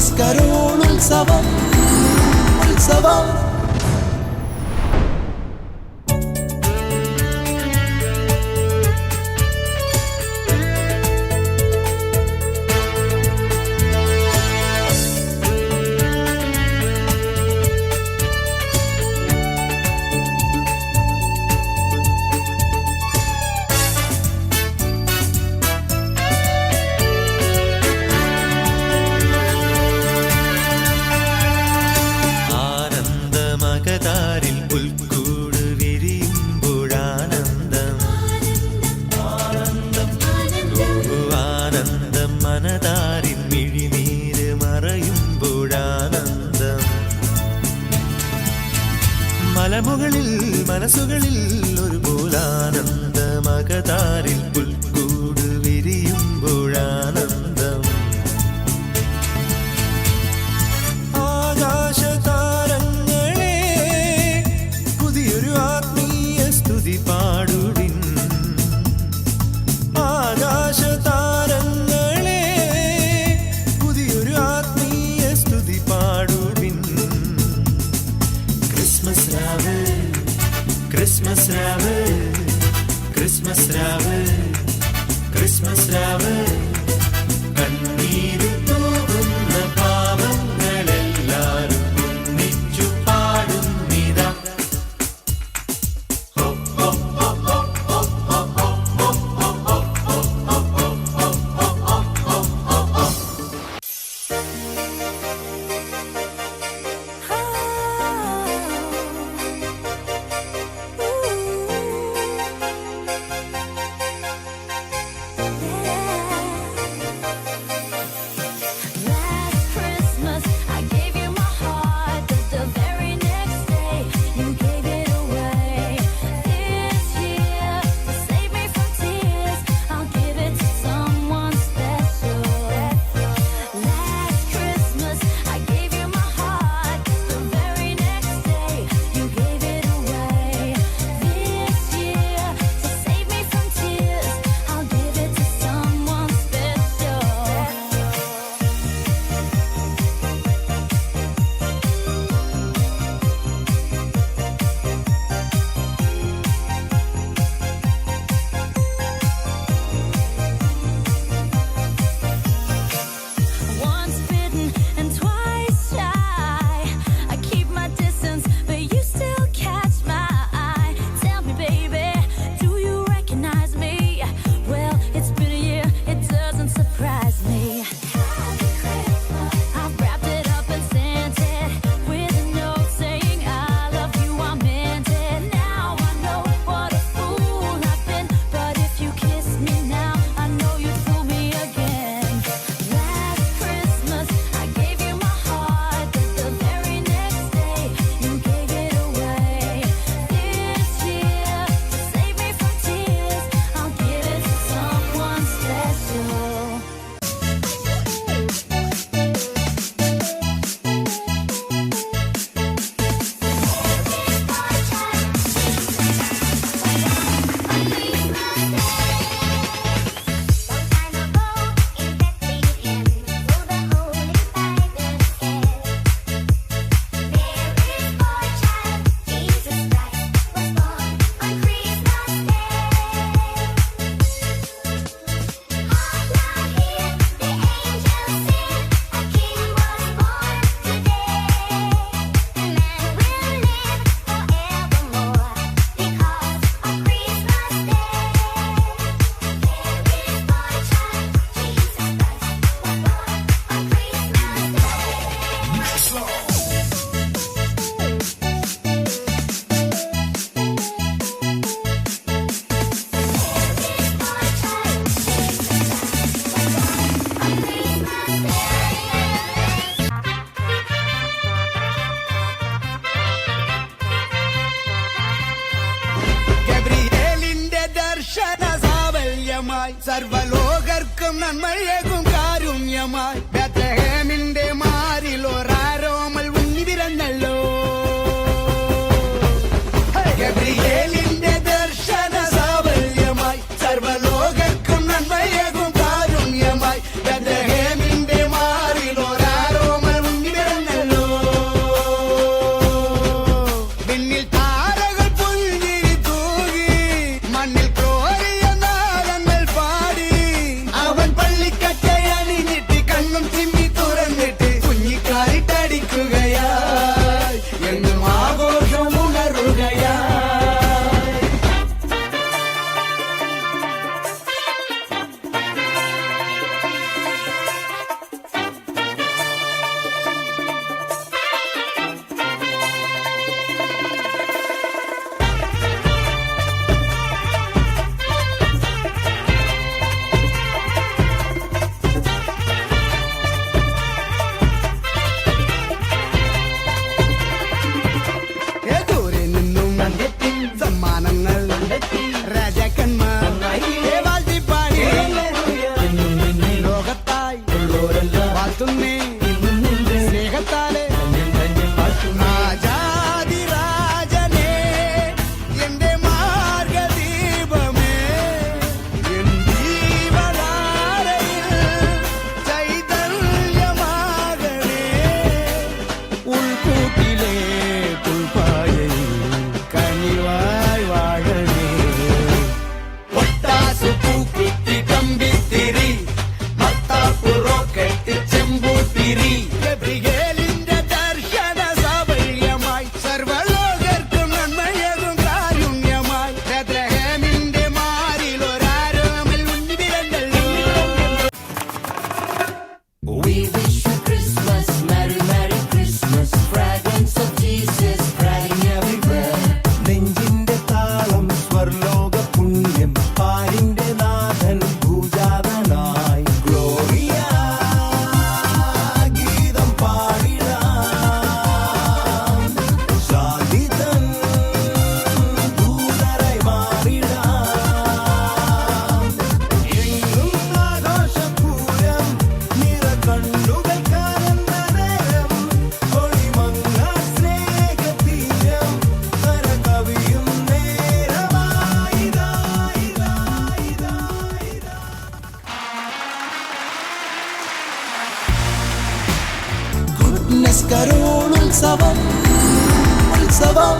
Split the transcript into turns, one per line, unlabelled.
ഉത്സവം ഉത്സവം.
മലമുകളിൽ മനസ്സുകളിൽ ഒരു പോലാനന്ദ മകതാരിൽ പുൽക്കൂട് വിരിയുമ്പോഴാനന്ദം. ആകാശതാരങ്ങളെ പുതിയൊരു ആത്മീയ സ്തുതി പാടുവിൻ. ആകാശതാരങ്ങളെ പുതിയൊരു ആത്മീയ സ്തുതി പാടുവിൻ. ക്രിസ്മസ് രാവ് ക്രിസ്മസ് രാവ് ക്രിസ്മസ് രാവ് ക്രിസ്മസ് രാവ് കണ്ണീര് തൂകുന്ന പാവങ്ങളെല്ലാരും ഒന്നിച്ചു പാടുന്നിതാ.
സർവലോകർക്കും നന്മയേകും കാരുണ്യമായി ബേത്ലഹേമിന്റെ മാറിൽ ഒരാരോമൽ ഉണ്ണി പിറന്നല്ലോ. ഗബ്രിയേലിന്റെ ദർശന സാഫല്യമായി സർവലോകർക്കും നന്മയേകും കാരുണ്യമായി ബേത്ലഹേമിന്റെ മാറിൽ ഒരാരോമൽ
ചിരി
ഗബ്രിയേലിന്റെ ദർശന സാഫല്യമായി സർവ്വലോകർക്കും നന്മയേകും കാരുണ്യമായി ബേത്ലഹേമിന്റെ മാറിൽ ഒരാരോമൽ ഉണ്ണി പിറന്നല്ലോ.
We wish you Christmas, Merry Merry Christmas, fragrance of Jesus spreading everywhere.
നെഞ്ചിന്റെ താളം സ്വർലോക പുണ്യം പാരിന്റെ നാഥൻ ഭൂജാതനായി ഗ്ലോറിയ ഗീതം പാടിടാം ശാന്തിതൻ ദൂതരായി മാറിടാം എങ്ങും ആഘോഷപൂരം നിറ കണ്ണുകൾ കാണുന്ന നേരം ഒളിമങ്ങാ സ്നേഹതീരം കരകവിയും നേരമായിതാ ഇതാ ഇതാ ഇതാ
ഗുഡ്നസ് കരോളുത്സവം ഉത്സവം